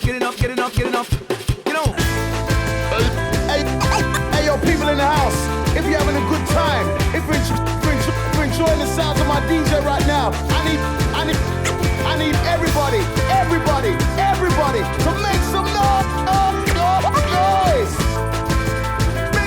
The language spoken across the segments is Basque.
getting up. You know. Hey, yo, people in the house, if you're having a good time, if you're enjoying the sounds of my DJ right now, I need everybody to make some noise. Make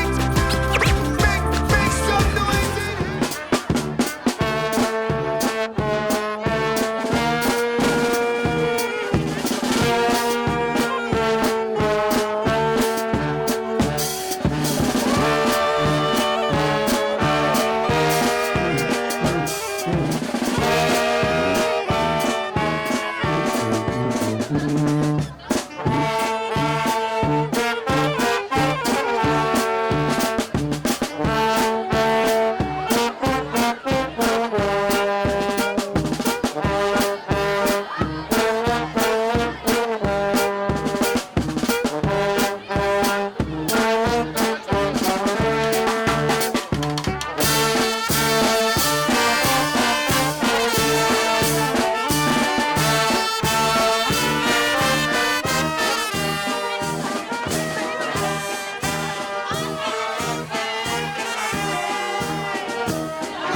some noise.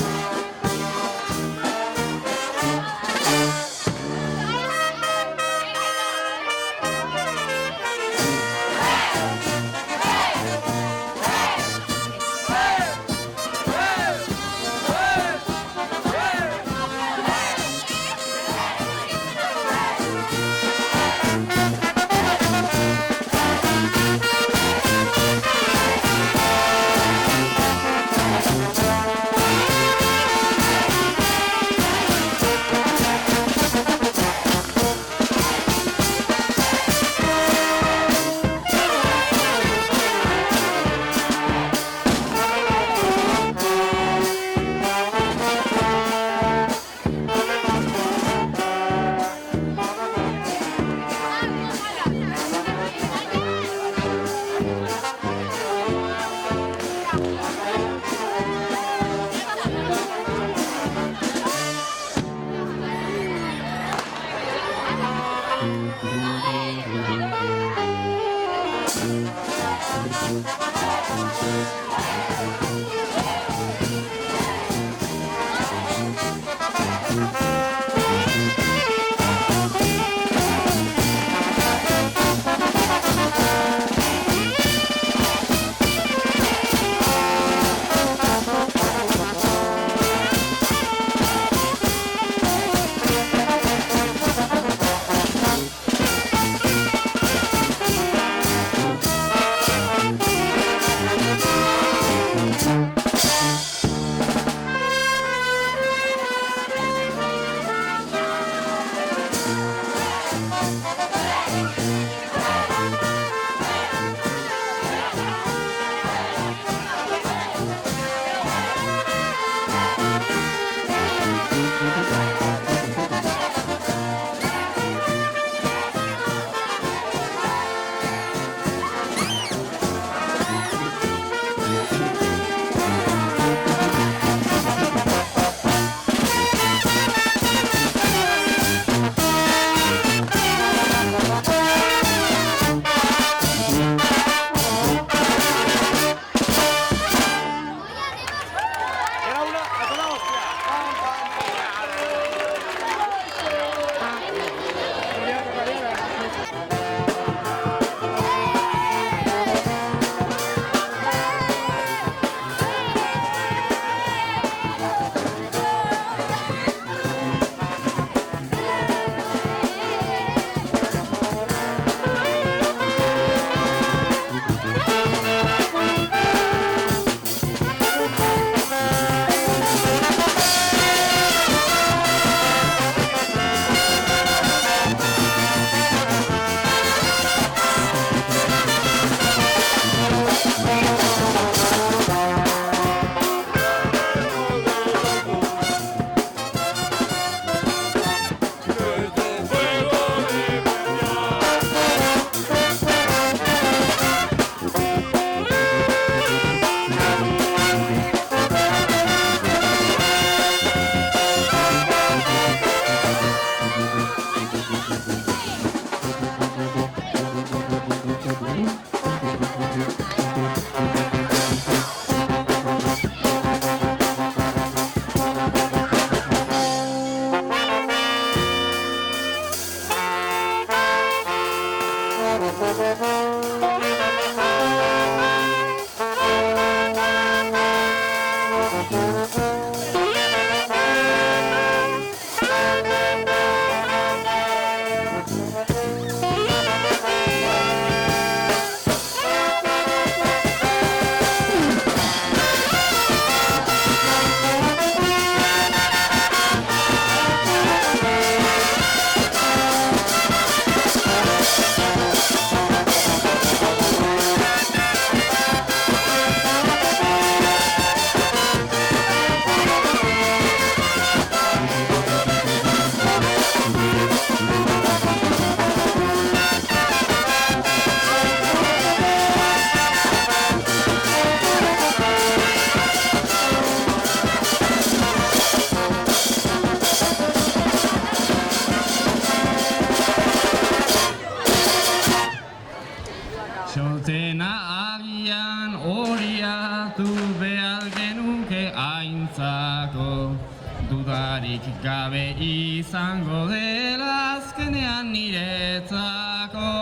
izango dela azkenean niretzako.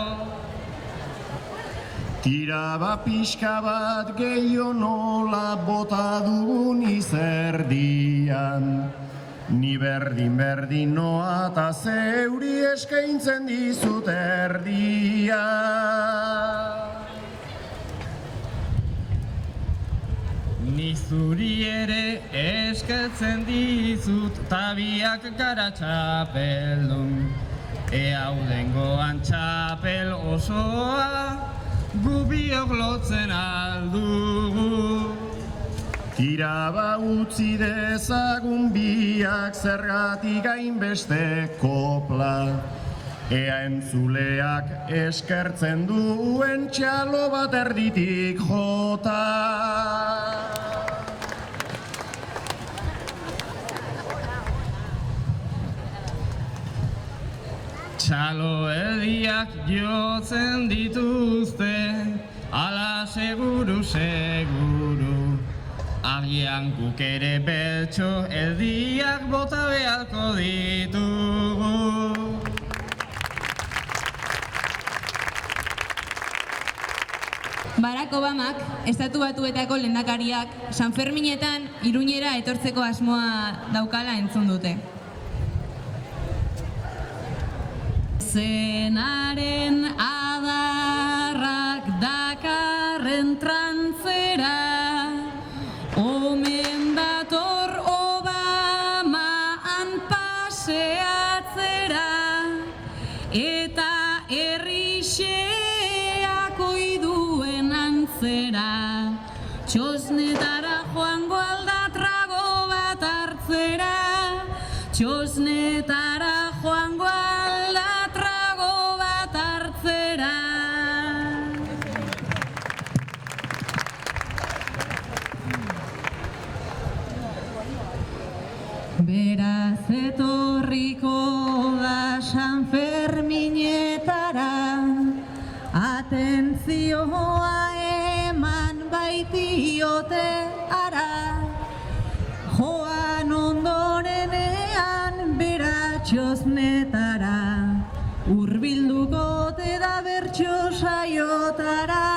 Tiraba pixka bat gehiago nola bota dugun izerdian. Ni berdin noa eta zeuri eskaintzen dizut erdia. Ni zuri ere eskatzen dizut tabiak gara txapeldun. Hau dengoan txapel osoa gubiok lotzen aldugu. Tiraba utzi dezagun biak zergatik hainbeste kopla. Ea entzuleak eskertzen duen txalo bat erditik jota. Txalo erdiak jotzen dituzte, ala seguru, seguru. Agian guk ere beltxo erdiak bota beharko ditugu. Barack Obamak, Estatu Batuetako lehendakariak, San Ferminetan Iruñera etortzeko asmoa daukala entzun dute. Zenaren adarrak dakarren trantzera, omen dator Obamaan paseatzera, eta herrixeak oiduen antzera, txosnetara joango alda trago bat hartzera, txosnetara joango alda trago bat hartzera. Beraz etorriko da San Ferminetara, atentzioa eman baitiote ara, joan ondorenean bera txosnetara, hurbilduko te da bertso saiotara,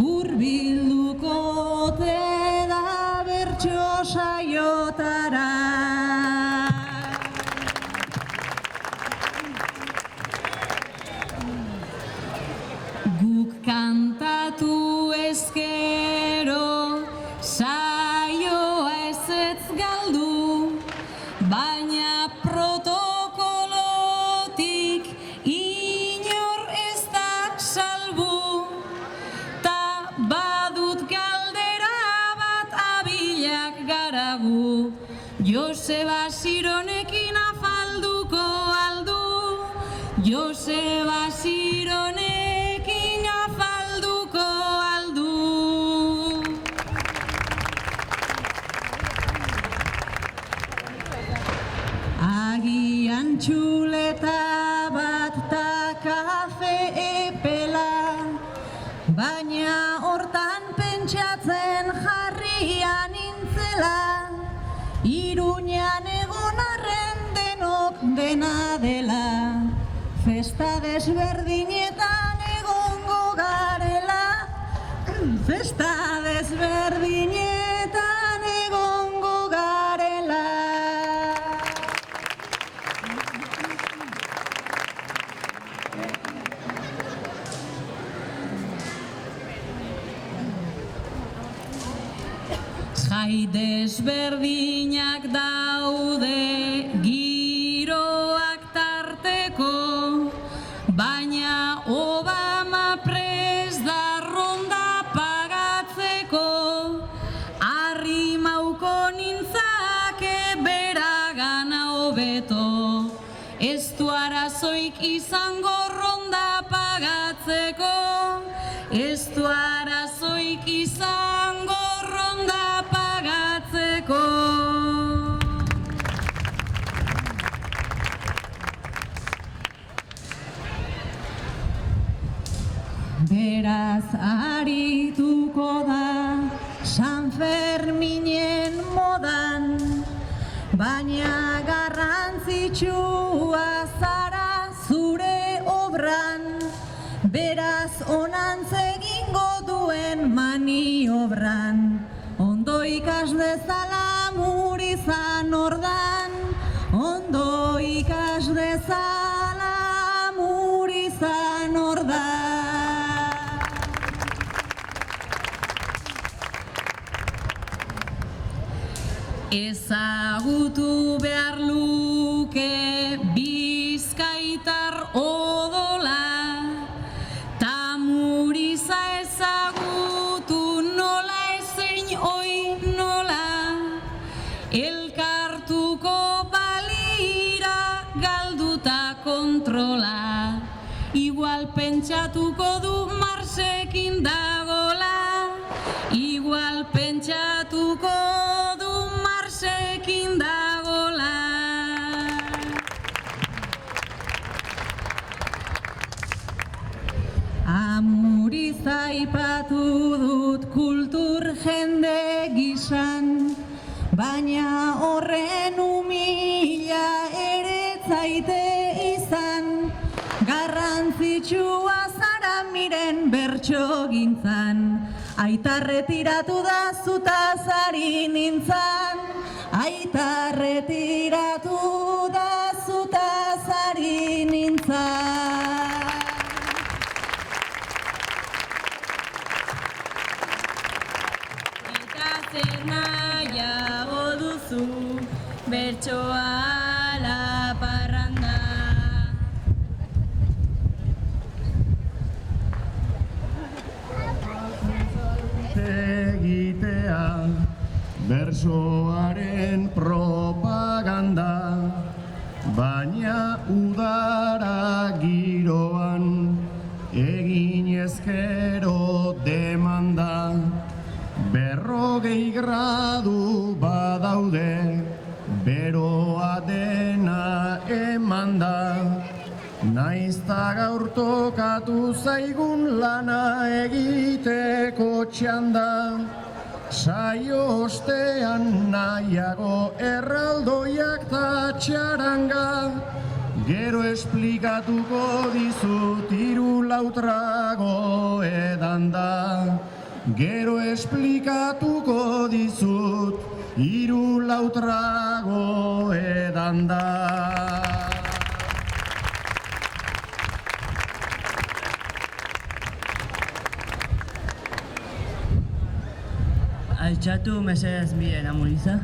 hurbilduko te da bertso saiotara. Guk kantatu ezkero, saioa ezetz galdu, baina protokolotik inor ez da salbu, ta badut galdera bat abilak garagu, Joseba Sironekin afalduko aldu, Joseba Sironekin afalduko aldu. Agian txuleta bat ta kafe epela, baina hortan pentsatzen jarrian nintzela, Iruñan egon arren denok dena dela, festa desberdinetan egongo garela, festa desberdinetan egongo garela. Jai desberdinak daude giroak tarteko, baina Obama prest da ronda pagatzeko, arrimauko nintzake beragana hobeto, ez du arazoik izango ronda pagatzeko, ez du arazoik izango ronda pagatzeko. Beraz arituko da San Ferminen modan, baina garrantzitsua zara zure obran, beraz onantz egingo duen maniobran, ondo ikas dezala Murizan ordan, ondo ikas dezala Murizan ordan. Ezagutu behar luke bizkaitar odola, ta Muriza ezagutu nola ezein oi nola, elkartuko balira galduta kontrola, igual pentsatuko du Marsekin dagola, igual pentsatuko du Marsekin dagola. Muriza aipatu dut kultur jende gisan, baina horren umila ere zaite izan, garrantzitsua zara miren bertso gintzan, aita retiratu da zutaz ari nintzan, aita retiratu da zutaz ari nintzan. Zer nahiago duzu bertsoa la parranda. Egitea bersoaren propaganda, baina udara giroan egin ezkero demanda. 40 gradu badaude, beroa dena emanda, naizta gaur tokatu zaigun lana egiteko txanda, saio ostean nahiago erraldoiak ta txaranga, gero esplikatuko dizut 3-4 trago edanda. Gero esplikatuko dizut 3-4 trago edanda. Altxatu mesedez miren, Muriza.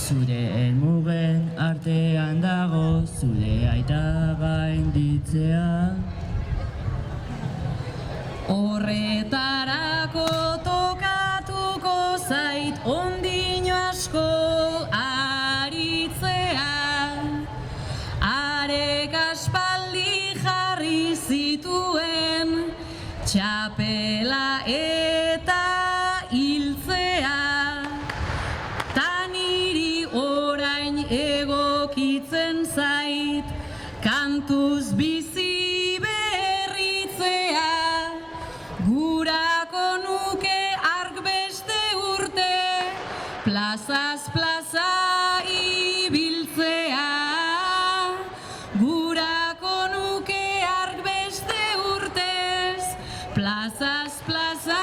Zure helmugen artean dago, zure aita gainditzea. Horretarako tokatuko zait ondino asko aritzea. Arek aspaldi jarri zituen txapela eta hiltzea. Orain egokitzen zait, kantuz bizi berritzea, gurako nuke ark beste urte, plazaz plaza ibiltzea, gurako nuke ark beste urtez, plazaz plaza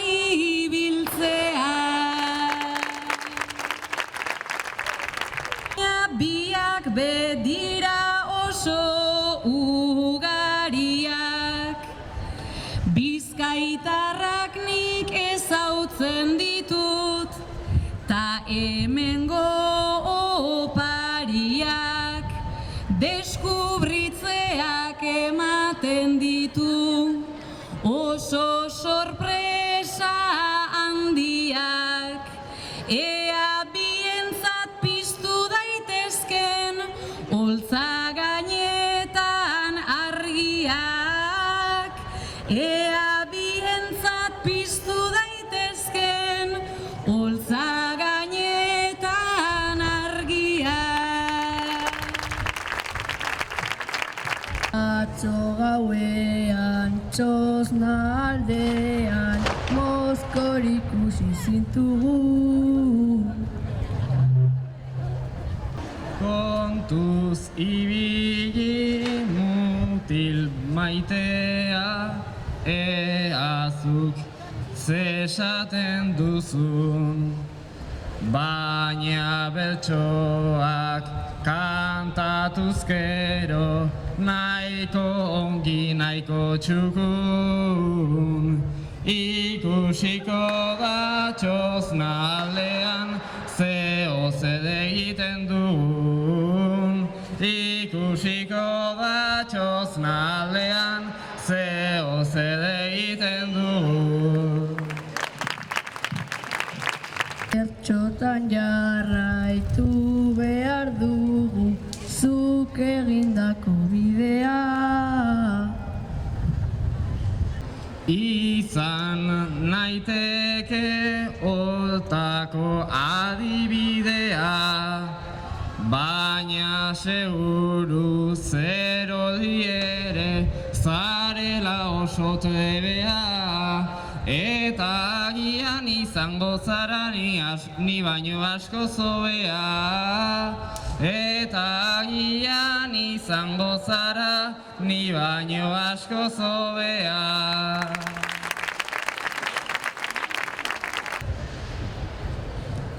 ibiltzea. Biak bedira oso ugariak, bizkaitarrak nik ezautzen ditut, ta hemengo opariak deskubritzeak ematen ditu, oso sorpresa handiak, ea bientzat piztu daitezken holtza gainetan argiak, ea bientzat piztu daitezken holtza gainetan argiak. Atzo gauean, txosna aldean, Kontuz ibili mutil maitea, eazuk zesaten duzun, baina bertsoak kantatuz gero, nahiko ongi nahiko txukun. Ikusiko da txosnalean, zeo zer egiten duen. Ikusiko da txosnalean, zeo zer egiten duen. Bertxotan jarraitu behar dugu zuk egindako bidea. Izan naiteke hortako adibidea, baina seguru zero ere zarela oso trebea. Eta agian izango zara ni baino asko zobea. Eta agian izango zara ni baino asko zobea.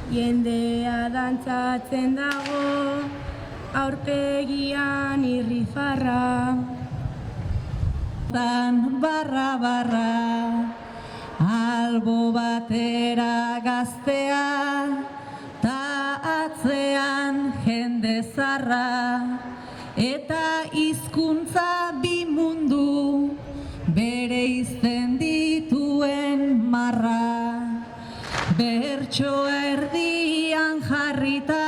Jendea dantzatzen dago, aurpegian irrifarra. Dan barra, albo batera gaztea, ta atzean jende zarra, eta hizkuntza bi mundu bere izten dituen marra. Bertso erdian jarrita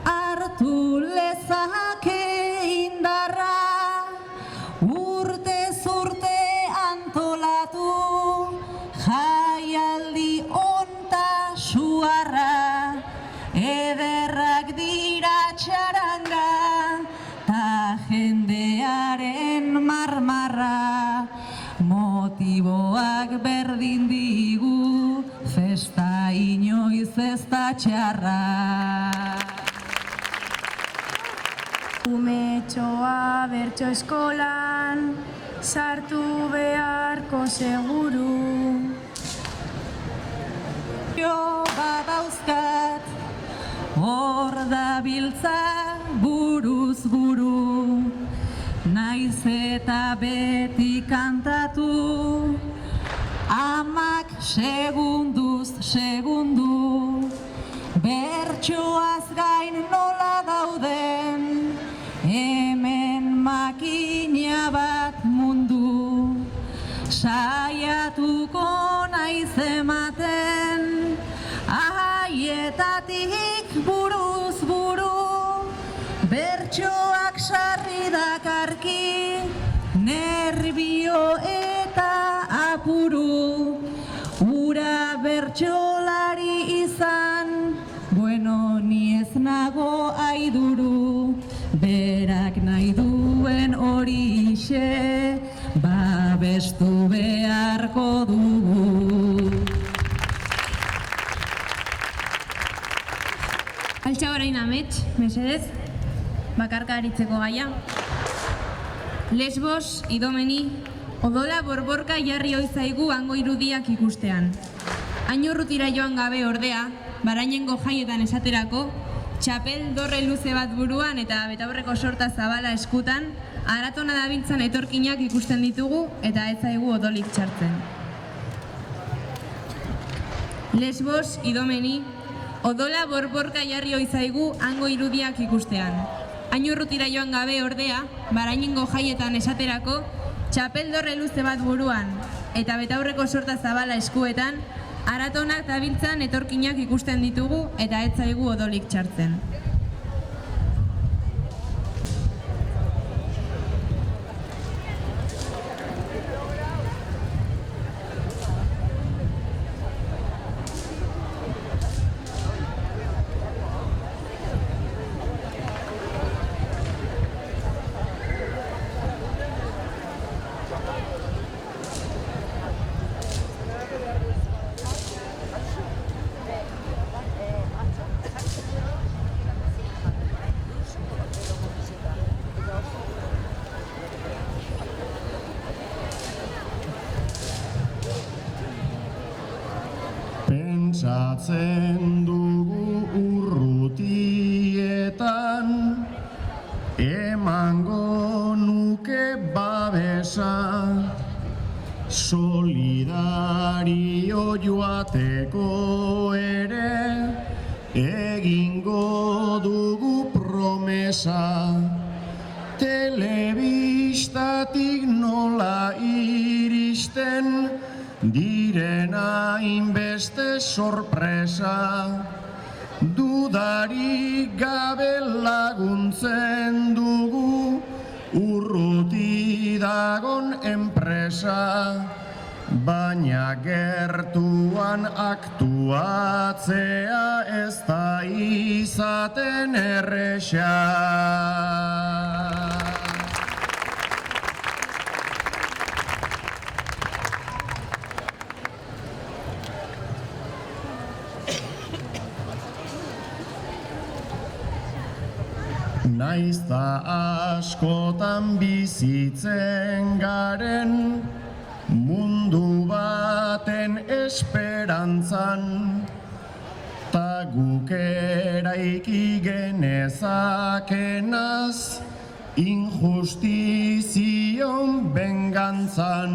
hartu lezake indarra, urtez urte antolatu jaialdi onta suarra. Ederrak dira txaranga ta jendearen marmarra, motiboak berdin digu, festa inoiz ez da txarra. Umetxoa bertso eskolan sartu beharko seguru. Jo badauzkat hor dabiltza buruz buru, naiz eta beti kantatu, amak segunduz segundu, bertsoaz gain nola dauden, hemen makina bat mundu. Saiatuko naiz ematen, haietatik buruz buru, bertsoak sarri dakarki, nerbio eta apuru. Ura bertsolari izan, bueno, ni ez nago aiduru, berak nahi duen horixe, babestu beharko dugu. Altxa orain amets, mesedez, bakarka aritzeko gaia. Lesbos, Idomeni, odola borborka jarri oizaigu hango irudiak ikustean. Hain urrutira joan gabe ordea, Barainengo jaietan esaterako, txapel dorre luze bat buruan eta betaurreko sorta zabala eskutan, aratona dabiltzan etorkinak ikusten ditugu eta ez zaigu odolik txartzen. Lesbos, Idomeni, odola borborka jarri oizaigu hango irudiak ikustean. Hain urrutira joan gabe ordea, Barainengo jaietan esaterako, txapel dorre luze bat buruan eta betaurreko sorta zabala eskuetan, aratonak dabiltzan etorkinak ikusten ditugu eta ez zaigu odolik txartzen. Gogoratzen dugu urrutietan, emango nuke babesa, solidario joateko ere, egingo dugu promesa. Telebistatik nola iristen, direna hainbeste sorpresa, dudarik gabe laguntzen dugu urruti dagon enpresa, baina gertuan aktuatzea ez da izaten erresa. Naizta askotan bizitzen garen, mundu baten esperantzan, ta guk eraiki genezakenaz, injustizion bengantzan.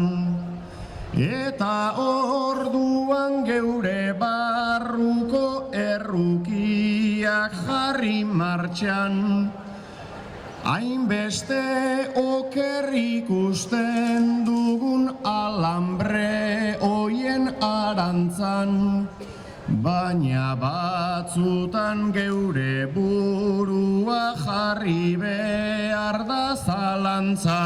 Eta orduan geure barruko errukiak jarri martxan, hainbeste oker ikusten dugun alambre oien arantzan, baina batzutan geure burua jarri behar da zalantza.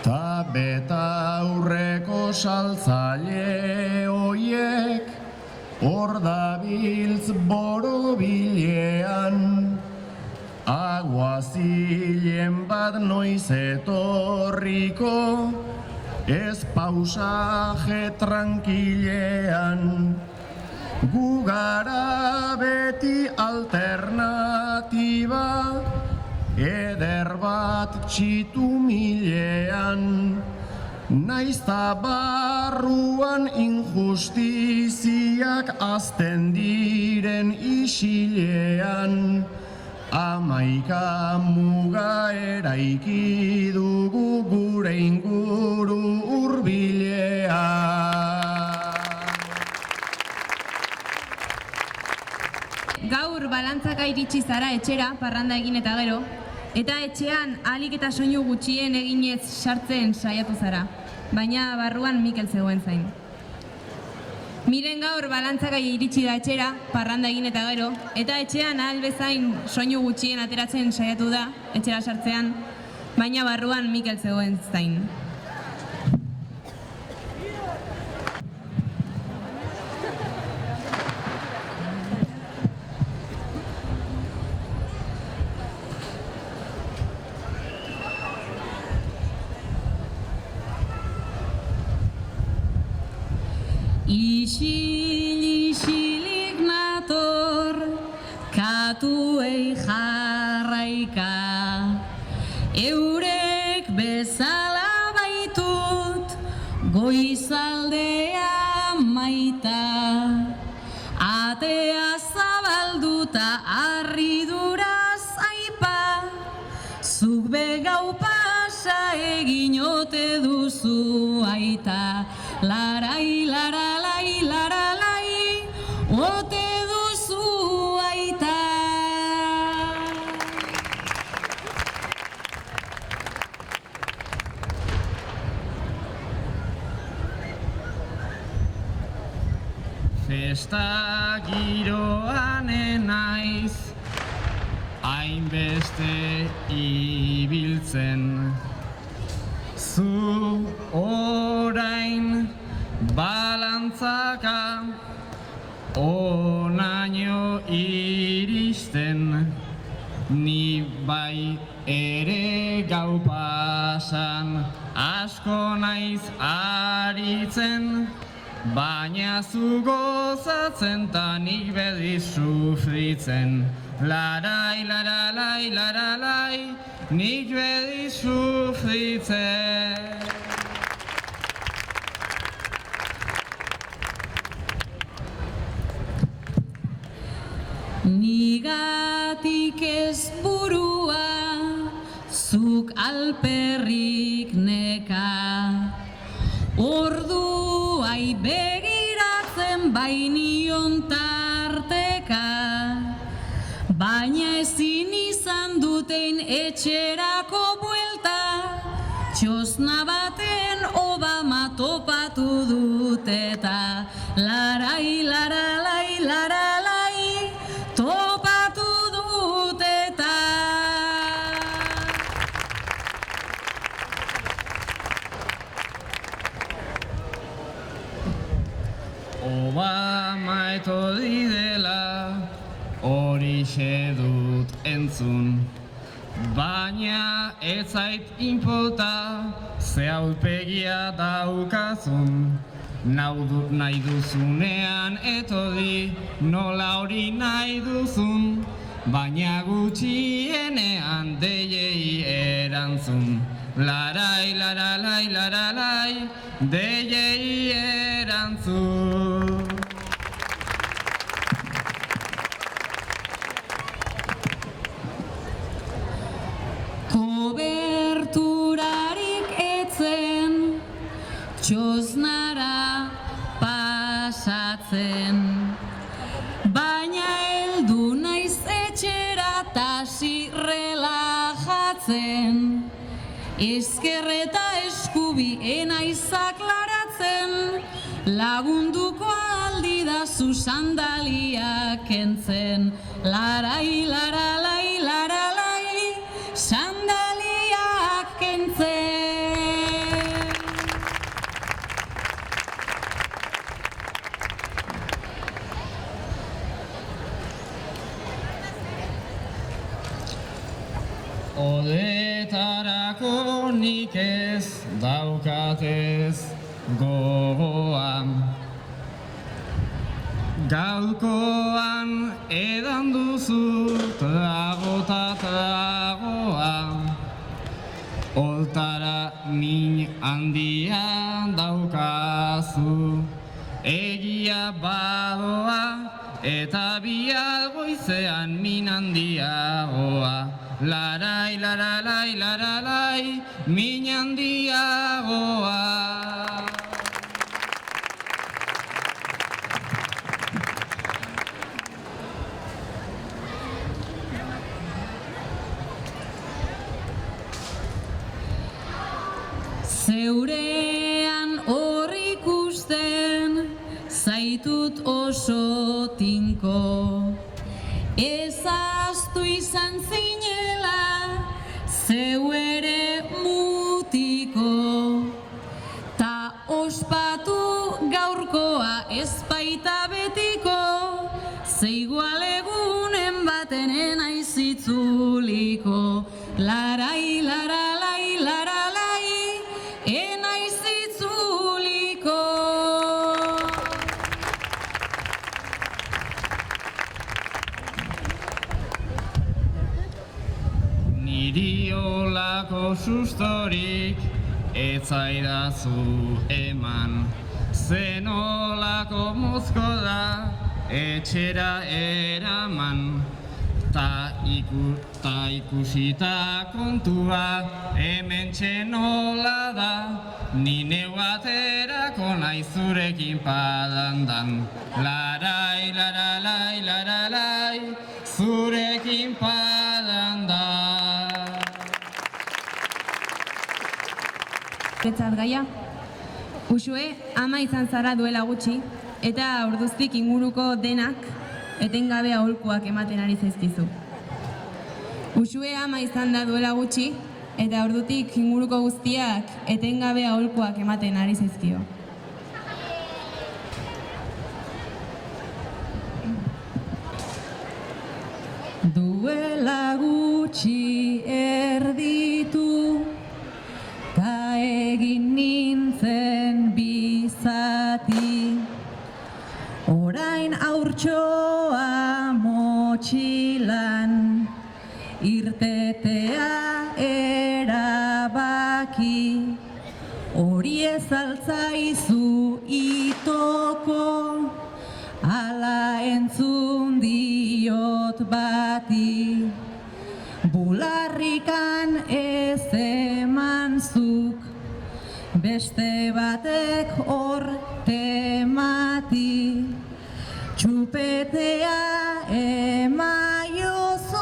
Ta beta aurreko saltzaile oiek, hor dabiltz borobilean, aguazilen bat noiz etorriko, ez pausaje tranquilean. Gu gara beti alternatiba, eder bat txitu milean, naizta barruan injustiziak azten diren isilean, amaika muga eraiki dugu gure inguru hurbilean. Gaur balantzaka iritsi zara etxera, parranda egin eta gero, eta etxean ahalik eta soinu gutxien eginez sartzen saiatu zara, baina barruan Mikel zegoen zain. Miren gaur balantzaka iritsi da etxera, parranda egin eta gero, eta etxean ahal bezain soinu gutxien ateratzen saiatu da, etxera sartzean, baina barruan Mikel zegoen zain. Isilik nator, katuei jarraika, eurek bezala baitut, goizaldea maita, atea zabalduta harriduraz aipa, zuk begau pasa egin ote duzu aita, larai, laralai, laralai, ote duzu aita. Festa giroan naiz, hainbeste ibiltzen, zu orain balantzaka onaino iristen, ni bai ere gau pasan asko naiz aritzen, baina zu gozatzen ta nik bedi sufritzen. Larai, laralai, laralai, nik bedi sufritzen. Nigatik ez burua, zuk alperrik neka. Orduai begiratzen bainion tarteka, baina ezin izan dutein etxerako buelta, txosna baten Obama topatu dut eta larai, laralai, laralai, topatu dut eta. Obama etorri dela, horixe dut entzun, baina ez zait inpota, ze aurpegia daukazun. Nahi duzunean etorri, nola hori nahi duzun, baina gutxienean deiei erantzun. Larai, laralai, laralai, deiei erantzun. Koberturarik etzen, txosnara pasatzen, baina heldu naiz etxera tasi relajatzen, ezker eta eskubi enaiz aklaratzen, lagunduko aldidazu sandaliak kentzen. Larai, laralai, laralai, sandaliak kentzen. Odetarako nik ez daukatez gogoan, gaurkoan edan duzu tragota tragoa, hortara min handia daukazu, egia badoa eta bihar goizean min handiagoa. Larai, laralai, laralai, min handiagoa. Zeurean hor ikusten, zaitut oso tinko, ezaztu izan zinela, zeu ere mutiko, ta ospatu gaurkoa ezpaita betiko, ze igual egunen batenen aizitzuliko. Larai, laralai, laralai, enaizitzuliko. Niri olako sustorik ez zaidazu eman, zen olako mozko da etxera eraman, ta ikusita kontua hemen txenola da, ni neu aterako nahi zurekin padandan. Larai, laralai, laralai, zurekin padandan. Betzat gaia, Uxue ama izan zara duela gutxi, eta orduztik inguruko denak etengabe aholkuak ematen ari zaizkizu. Uxue ama izan da duela gutxi, eta ordutik inguruko guztiak etengabe aholkuak ematen ari zaizkio. Duela gutxi erditu, ta egin nintzen bizati, orain aurtsoa motxilan, irtetea daki, hori ez altzaizu itoko, ala entzun diot bati. Bularrikan ez eman zuk, beste batek hor temati. Txupetea emaiozu,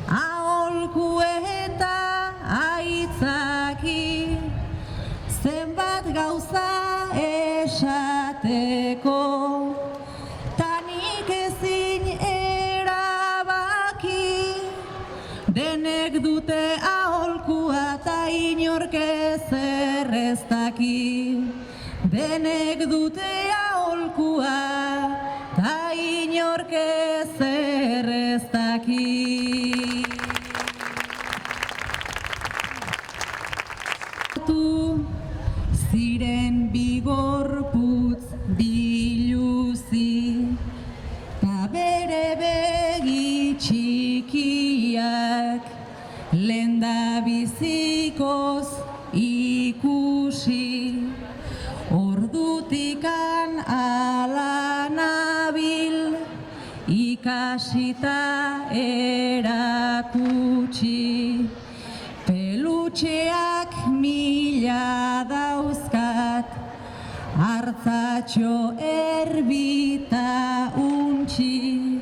aholku eta aitzaki. Zenbat gauza esateko, tanik ezin erabaki. Denek dute aholkua ta inork ezer ez daki. Denek dute aholkua ta inork ezer ez daki. Ziren bigorputz biluzi, ta bere begi txikiak lendabizikoz ikusi. Ordutikan ala nabil, ikasita erakutsi. Pelutxeak mila dauzkat, hartzatxo erbita untxi.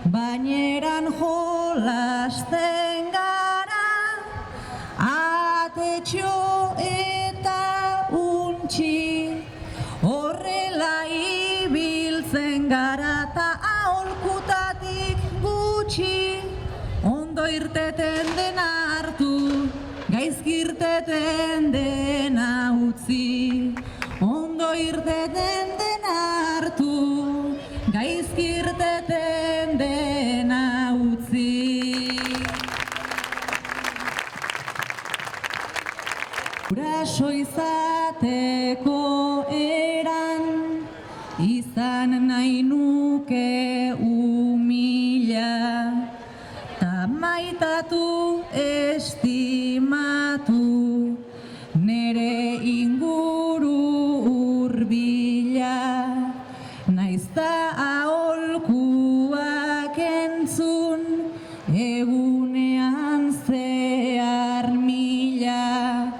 Baineran jolasten gara, atetxo eta untxi. Horrela ibiltzen gara ta aholkutatik gutxi. Ondo irteten dena hartu, gaizki irteten dena utzi. Ondo irteten dena hartu, gaizki irteten dena utzi. Guraso izateko eran, izan nahi nuke umila. Ta maitatu estimatu, nere inguru hurbila. Naizta aholkuak entzun, egunean zehar mila.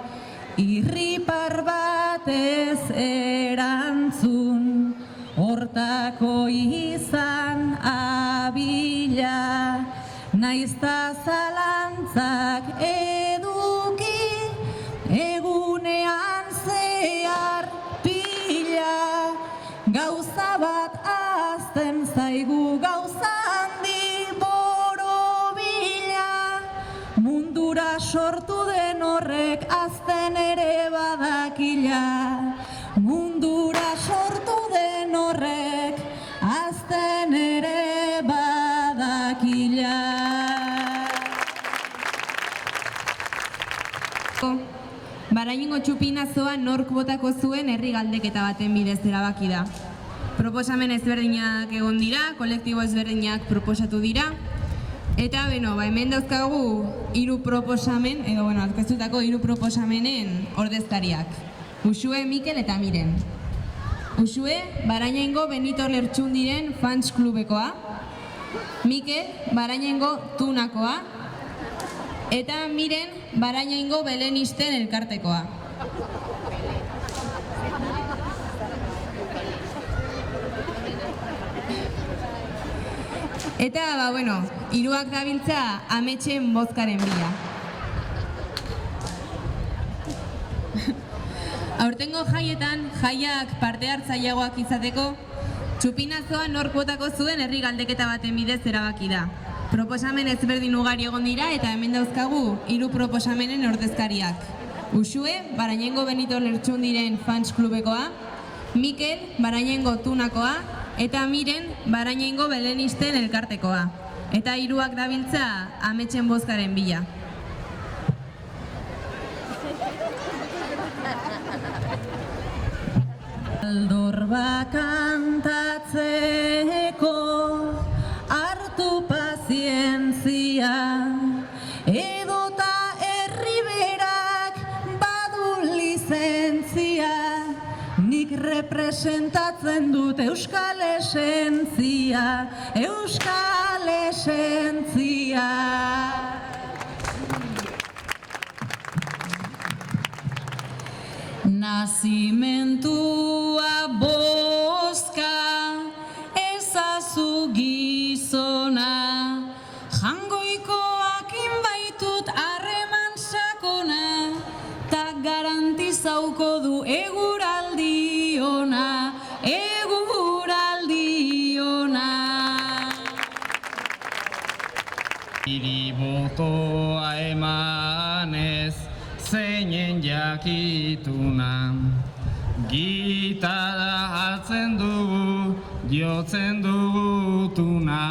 Irripar batez erantzun, hortako izan abila. Naizta zalantzak eduki, egunean zehar pila. Gauza bat azten zaigu, gauza handi borobila. Mundura sortu den horrek azten ere badakila. Mundura sortu den horrek azten ere badakila. Baraingo txupinazoa nork botako zuen herri galdeketa baten bidez erabaki da. Proposamen ezberdinak egon dira, kolektibo ezberdinak proposatu dira. Eta, hemen dauzkagu hiru proposamen, aurkeztutako hiru proposamenen ordezkariak. Uxue, Mikel eta Miren. Uxue, Baraingo Benito Lertxundiren fans klubekoa. Mikel, Baraingo tunakoa. Eta Miren, Baraingo belenisten elkartekoa. Eta, hiruak dabiltza ametsen bozkaren bila. Aurtengo jaietan, jaiak parte hartzaileagoak izateko, txupinazoa nork botako zuen herri galdeketa baten bidez erabaki da. Proposamen ezberdin ugari egon dira eta hemen dauzkagu hiru proposamenen ordezkariak. Uxue, Baraingo Benito Lertxundiren fans klubekoa, Mikel, Baraingo tunakoa, eta Miren, Baraingo belenisten elkartekoa. Eta hiruak dabiltza ametsen bozkaren bila. Aldorba kantatzeko hartu pazientzia, edota herriberak representatzen dut euskal esentzia, euskal esentzia. Nazimentua bozka, ezazu gizona, jangoikoak inbaitut harreman sakona, ta garantizauko du eguraldi ona, eguraldi ona. Niri botoa emanez, zeinen jakituna, gitarra hartzen dugu, jotzen dugutuna.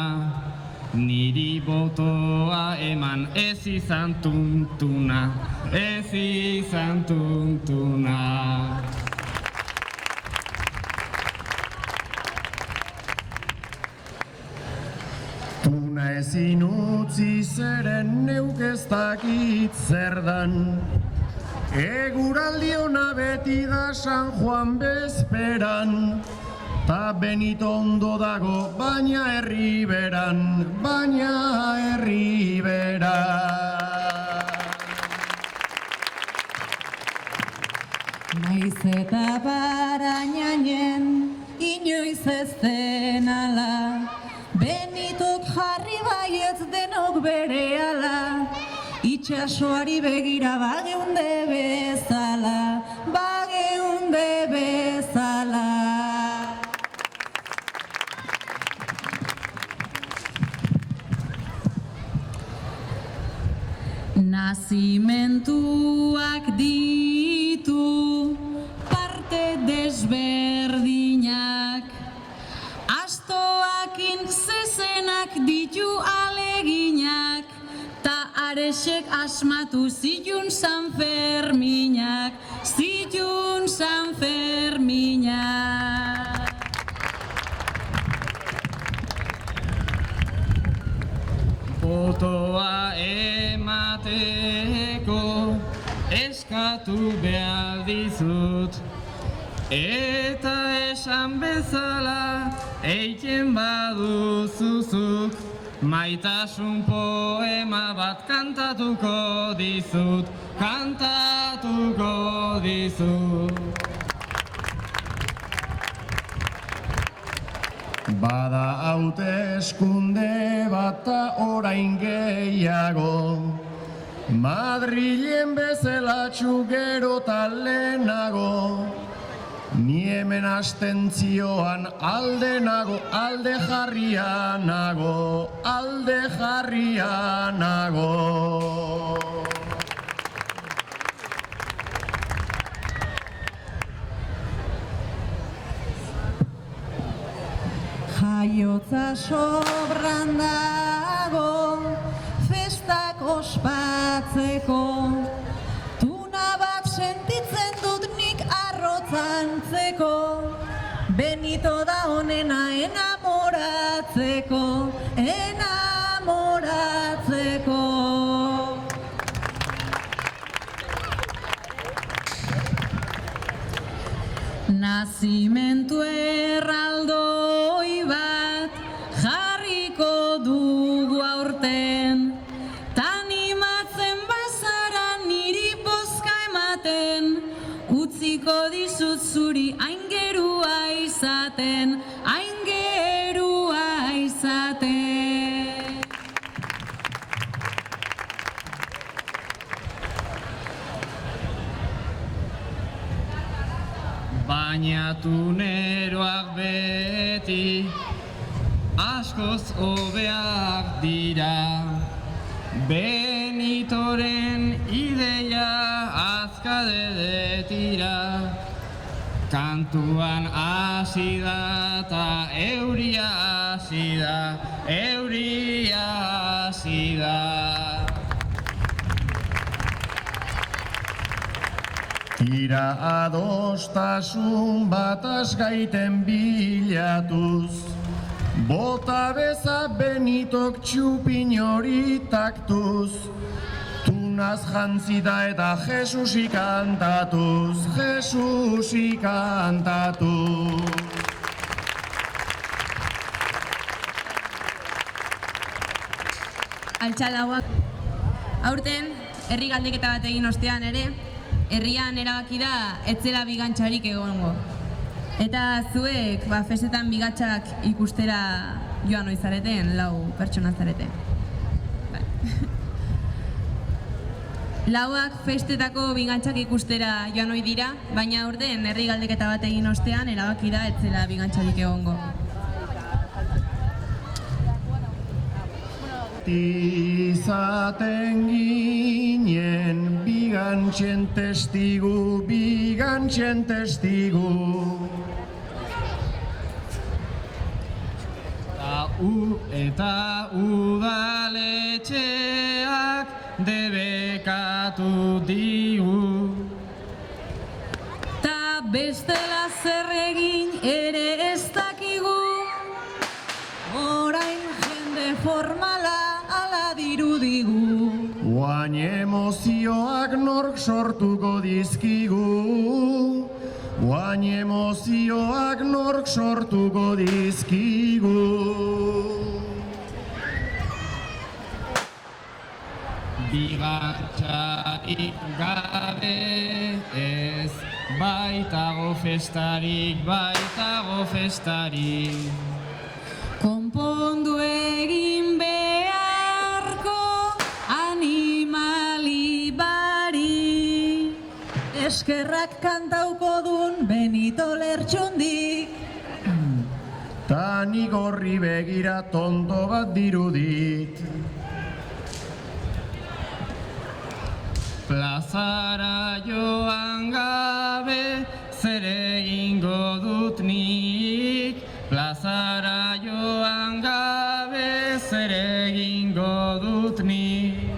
Niri botoa eman ez izan tuntuna, ez izan tuntuna. Tuna ezin utzi zeren neuk ez dakit zer dan. Eguraldi ona beti da San Juan bezperan, ta Benito ondo dago, baina herri beran, baina herri beran. Naiz eta barainainen, inoiz ez den ala, Benitok jarri baietz denok berehala, itxasoari begira bageunde bezala, bageunde bezala. Nazimentuak ditu parte desberdinak, astoakin zezenak ditu aleginak, ta aresek asmatu zitun San Ferminak, zitun San Ferminak. Botoa emateko eskatu behar dizut, eta esan bezala eiten baduzuzuk, maitasun poema bat kantatuko dizut, kantatuko dizut. Bada hauteskunde bata orain gehiago, Madrilen bezelatxu gero ta lehenago, ni hemen astentzioan alde nago, alde jarria nago, alde jarria nago. Jaiotza sobran dago, festak ospatzeko, tuna bat sentitzen dut nik arrotzantzeko, Benito da honena enamoratzeko, enamoratzeko. Nazimentu erraldoi bat jarriko dugu aurten, tanimatzen bazara niri bozka ematen, utziko dizut zuri aingerua izaten, aingerua izaten. Baina tuneroak beti askoz hobeak dira, Benitoren ideia azkade detira, kantuan hasi da ta euria hasi da, euria hasi da. Tira adostasun bataz gaiten bilatuz, bota beza Benitok txupin hori taktuz, tuna Ilunaz jantzita eta Jesusi kantatuz, Jesusi kantatuz. Altxalauak. Aurten, herri galdeketa bat egin ostean ere, herrian erabaki da etzela bigantxarik egongo. Eta zuek, festetan bigatxak ikustera joan oizareten, 4 pertsona zarete. Lauak festetako bigantxak ikustera joan ohi dira, baina aurten herri galdeketa bat egin ostean erabaki da etzela bigantxarik egongo. Izaten ginen bigantxen testigu, bigantxen testigu. Eta udaletxeak debekatu digu. Ta bestela zer egin ere ez dakigu, orain jende formala ala dirudigu. Oain emozioak nork sortuko dizkigu, oain emozioak nork sortuko dizkigu. Bigantxarik gabe ez, baitago festarik, baitago festarik. Konpondu egin beharko animali bari, eskerrak kantauko dun Benito Lertxundik. Ta nik horri begira tonto bat dirudit. Plazara joan gabe zer egingo dut nik, plazara joan gabe zer egingo dut nik.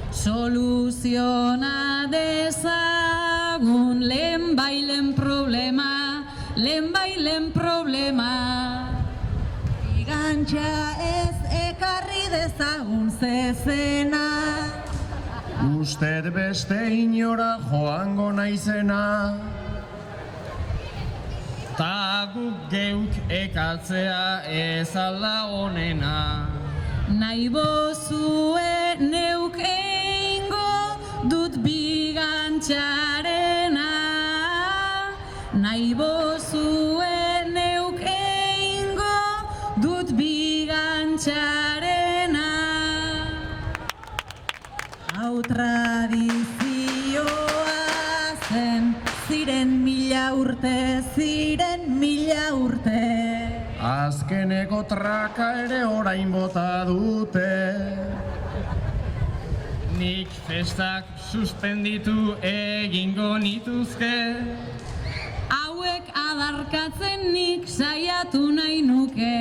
Soluziona dezagun lehenbailen problema, lehenbailen problema. Bigantxa ez ekarri dezagun zezena, Usted beste inora joango naizena. Ta guk geuk ekatzea ez alda onena. nahi bozue neuk eingo dut bigantxarena, nahi bozue neuk eingo dut bigantxarena. Hau tradizioa zen, ziren 1000 urte, ziren 1000 urte. Azkeneko traka ere orain bota dute. Nik festak suspenditu egingo nituzke. Hauek adarkatzen nik saiatu nahi nuke.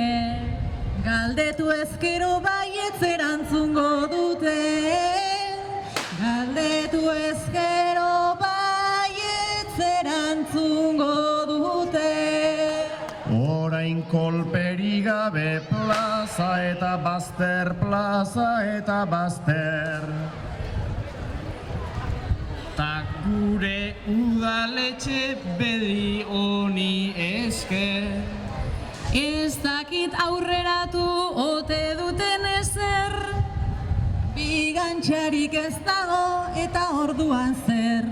Galdetu ezkero baietz erantzungo dute. Galdetu ezkero baietz erantzungo dute. Orain kolperi gabe plaza eta bazter, plaza eta bazter. Ta gure udaletxe bedi honi esker. Ez dakit aurreratu ote duten ezer, bigantxarik ez dago eta orduan zer.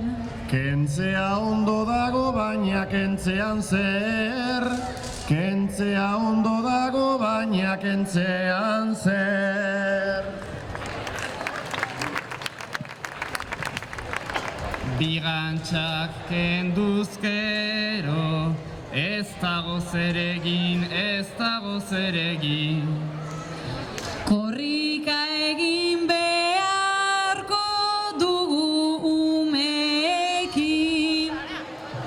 Kentzea ondo dago baina kentzean zer. Kentzea ondo dago baina kentzean zer. Bigantxak kenduzkero, ez dago zer egin, ez dago zer egin. Korrika egin beharko dugu umeekin.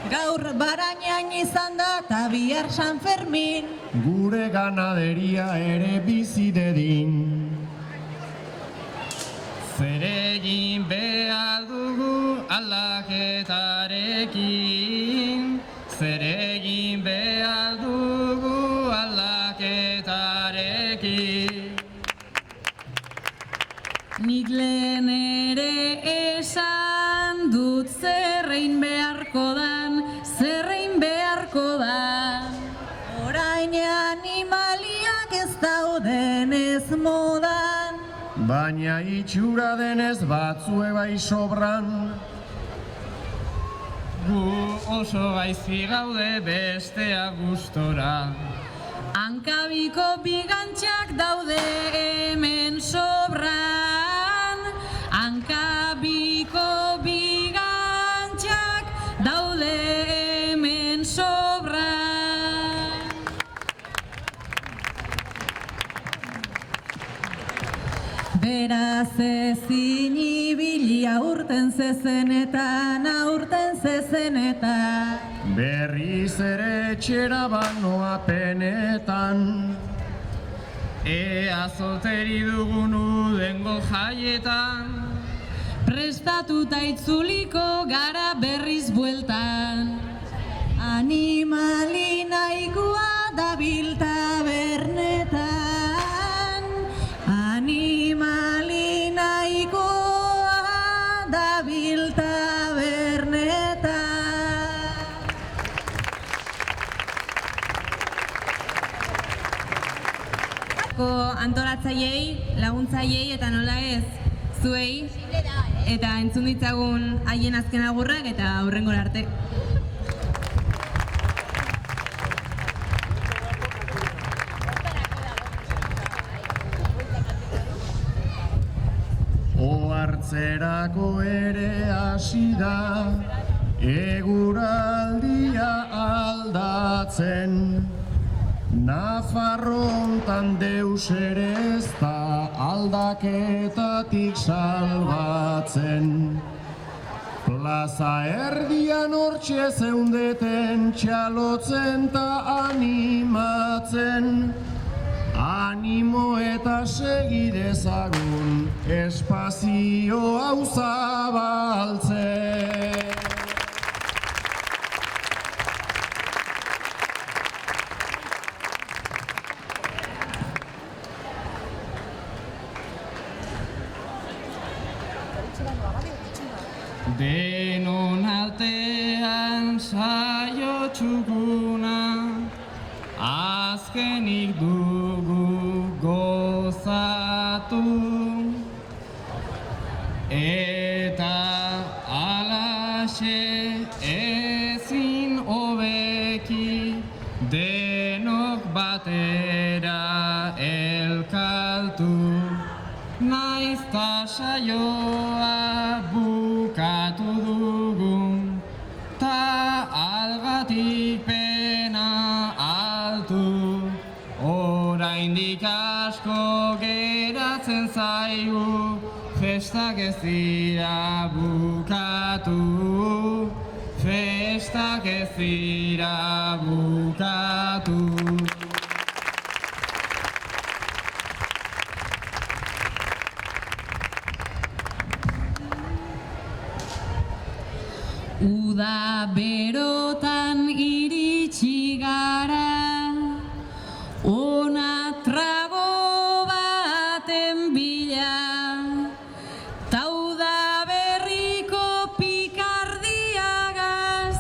Gaur Barañain izan da eta bihar San Fermin. Gure ganaderia ere bizi dedin. Zer egin behar dugu aldaketarekin. Zer egin behar dugu aldaketarekin. Nik lehen ere dut zerrein beharko dan, zerrein beharko dan. Orain animaliak ez dauden ez modan, baina itxura denez batzue bai sobran. Gu oso gaizki gaude bestea gustora. Hankabiko bigantxak daude hemen sobran. Hankabiko bigantxak daude hemen sobran. beraz ezin ibili aurten zezenetan, aurten zezenetan. Berriz ere etxera banoa penetan. Ea zoteri dugun udengo jaietan. Prestatuta itzuliko gara berriz bueltan. Animali nahikoa dabil tabernetan, animali nahikoa dabil tabernetan. Antolatzaileei, laguntzaileei eta nola ez zuei eta entzun ditzagun haien azken agurrak eta aurrengora arte. Ohartzerako ere hasi da eguraldia aldatzen. Nafarrontan deus ere ez da aldaketatik salbatzen. Plaza erdian hortxe zeundeten txalotzen ta animatzen. Animo eta segidezagun espazio hau zabaltzen. Denon altean saio txukuna, azkenik dugu gozatu. Eta alaxe ezin hobeki denok batera elkartu. Naizta saioa bukatu dugun, ta algatik pena altu. Oraindik asko geratzen zaigu, festak ez dira bukatu. Festak ez dira bukatu. Uda berotan iritsi gara, ona trago baten bila, tauda berriko pikardiagaz,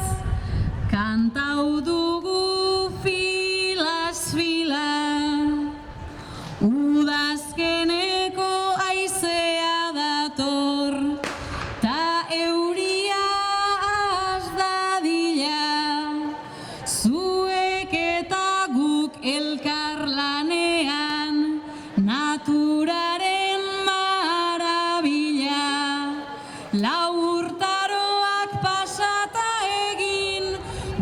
kantau dugu filaz fila. Udazkeneko aizea dator, ta euria elkarlanean naturaren marabila. Lau urtaroak pasata egin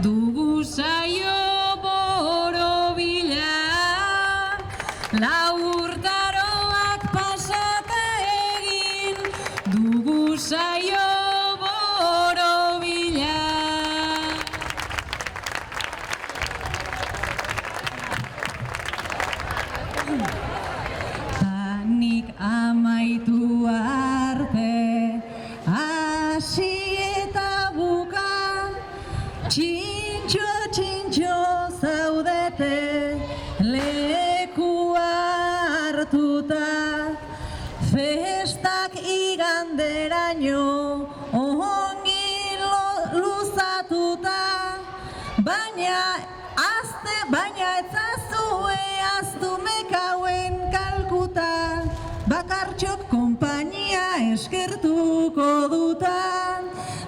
dugu saio borobila. Lau urtaroak pasata egin dugu saio borobila. Nik amaitu arte, hasi eta buka, txintxo zaudete lekua hartuta, festak iganderaino ongi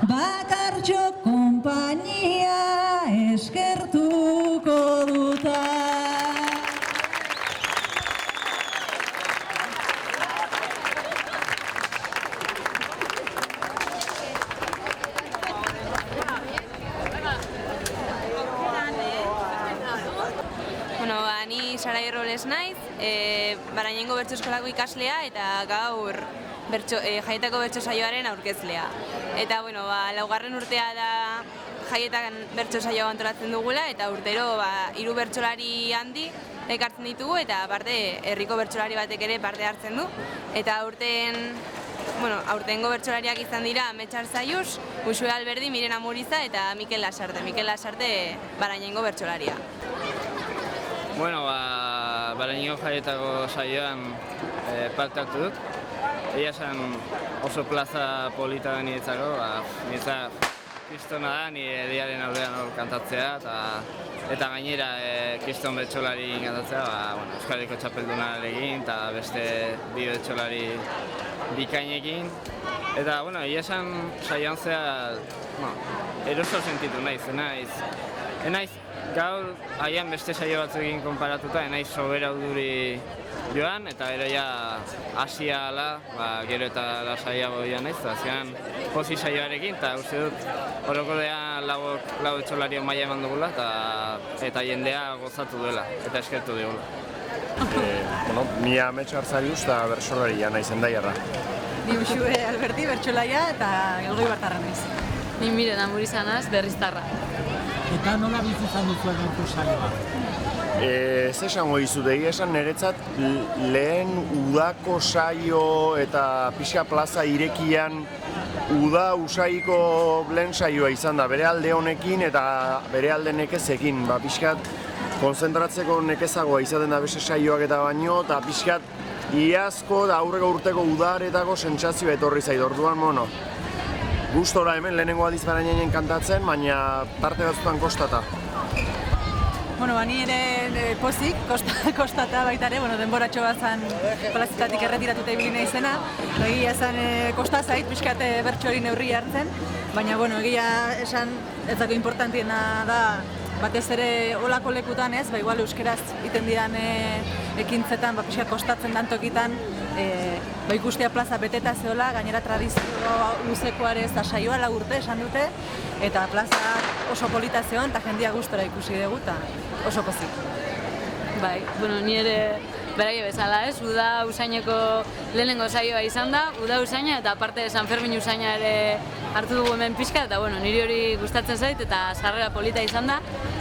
bakartxo konpainia eskertuko duta. Ni Sara Irroles naiz, Barañengo Bertso Eskolako ikaslea eta gaur jaietako bertso saioaren aurkezlea. Eta, laugarren urtea da jaietan bertso saioa antolatzen dugula eta urtero 3 bertsolari handi ekartzen ditugu eta aparte herriko bertsolari batek ere parte hartzen du. Eta aurtengo bertsolariak izan dira Metxar Zaius, Uxue Alberdi, Mirena Muriza eta Mikel Lasarte. Mikel Lasarte Barañengo bertsolaria. Barañengo jaietako saioan parte hartu dut. Egia esan oso plaza polita da niretzako, niretzat kristona da, nire diaren aldean kantatzea eta gainera kriston bertsolari kantatzea, Euskal Herriko txapeldunarekin eta beste bi bertsolari bikainekin. Eta, egia esan saioan zehar eroso sentitu naiz. Gaur, haian beste saio batzuekin konparatuta, naiz sobera uduri joan, eta gero hasia ala, gero eta lasaiago joan naiz, azkenan posi saioarekin, eta uste dut orokorrean lau etxolario maila eman dugula, eta jendea gozatu duela, eta eskertu digula. Mia Metxar Zaius eta bertsolaria naiz Hendaiarra. Ni Uxue Alberdi bertsolaria eta Elgoi Bartarra naiz. Ni Mirena Muriza naiz Berriztarra. Eta nola bizi izan duzu eginku saioa? Ez esango dizut, egia esan niretzat lehen udako saio eta pixka plaza irekian uda usaiko lehen saioa izan da, bere alde honekin eta bere alde nekezekin. Pixkat konzentratzeko nekezagoa izaten da beste saioak eta baino, eta pixkat iazko da aurreko urteko udaretako sentsazioa etorri zait. Orduan, gustora hemen lehenengo aldiz Barañeinen kantatzen, baina parte batzutan kostata. Ni ere pozik, kostata baita ere, denboratxo bat zan plazetatik erretiratuta ibili naizena. Egia esan kosta zait, pixkat bertso hori neurri hartzen, baina egia esan ez dago importantiena da batez ere olako lekutan ez, igual euskeraz iten diran ekintzetan, pixkat kostatzen dan tokitan, ikustea plaza beteta zeola, gainera tradizio luzekoare ez da saioa 4 urte esan dute, eta plaza oso polita zeon eta jendia gustora ikusi dugu eta oso pozik. Ni ere beraiek bezala ez, uda usaineko lehenengo saioa izan da, uda usaina eta aparte San Fermin usaina ere hartu dugu hemen pixka, eta niri hori gustatzen zait eta sarrera polita izan da.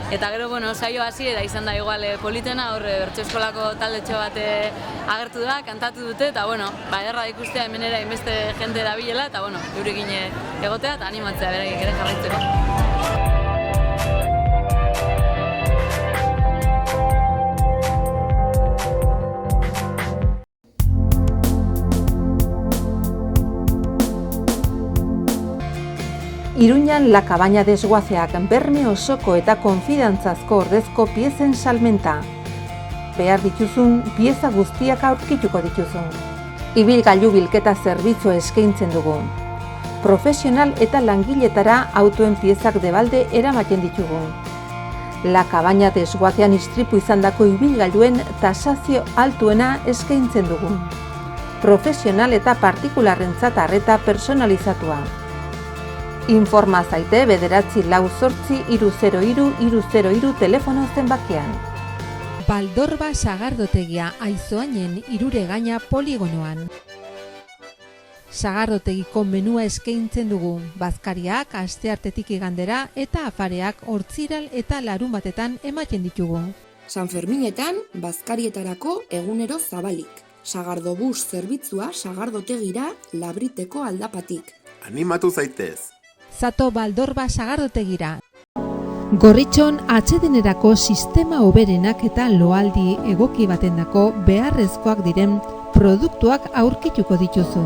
Eta gero, saio hasiera izan da igual politena, hor bertso eskolako taldetxo bat agertu da, kantatu dute, eta erra ikustea hemen ere inbeste jente dabilela, eta eurekin egotea eta animatzea beraiek ere jarraitzeko. Iruñan La Cabaña Desguaceak berme osoko eta konfidantzazko ordezko piezen salmenta. Behar dituzun, pieza guztiak aurkituko dituzun. Ibilgailu bilketa zerbitzua eskaintzen dugu. Profesional eta langiletara autoen piezak debalde eramaten ditugu. La Cabaña Desguacean istripu izandako ibilgailuen tasazio altuena eskaintzen dugu. Profesional eta partikularrentzat arreta personalizatua. Informa zaite 948-303-303 telefono zenbakian. Baldorba sagardotegia Aizoainen Iruregaina poligonoan. Sagardotegiko menua eskaintzen dugu, bazkariak asteartetik igandera eta afareak ortziral eta larunbatetan ematen ditugu. San Ferminetan bazkarietarako egunero zabalik. Sagardobus zerbitzua sagardotegira Labriteko aldapatik. Animatu zaitez! Zato Baldorba sagardotegira. Gorritxon atsedenerako sistema hoberenak eta loaldi egoki batendako beharrezkoak diren produktuak aurkituko dituzu.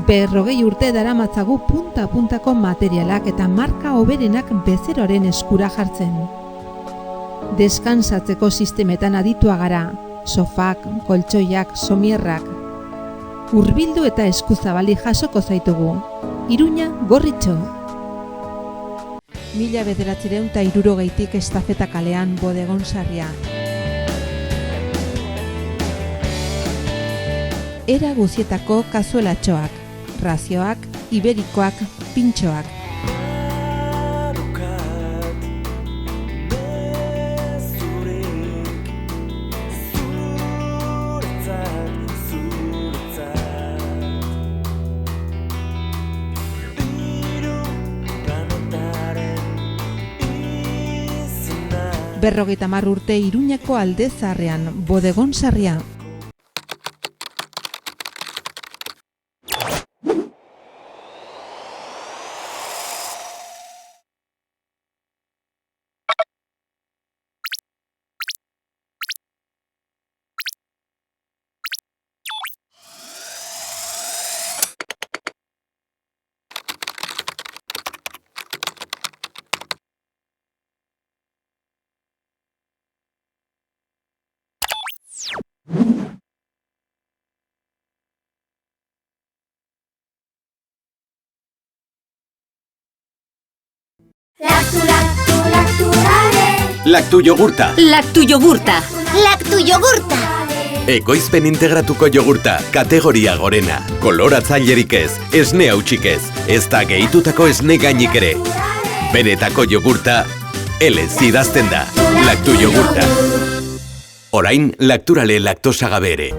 40 urte daramatzagu punta-puntako materialak eta marka hoberenak bezeroaren eskura jartzen. Deskansatzeko sistemetan aditua gara, sofak, koltsoiak, somierrak. Hurbildu eta eskuzabali jasoko zaitugu. Iruña Gorritxo. 1960 estafeta kalean Bodegon Sarria. Era guzietako kazuelatxoak, razioak, iberikoak, pintxoak. Berrogeita hamar urte Iruñako Alde Zaharrean, Bodegon Sarria. Laktuyogurta. Laktuyogurta. Laktuyogurta. Ekoizpen integratuko jogurta, kategoria gorena. Koloratzailerik ez, esne hautsik ez da gehitutako esne gainik ere. Benetako jogurta, elez idazten da. Laktuyogurta. Orain, lakturale laktosa gabe ere.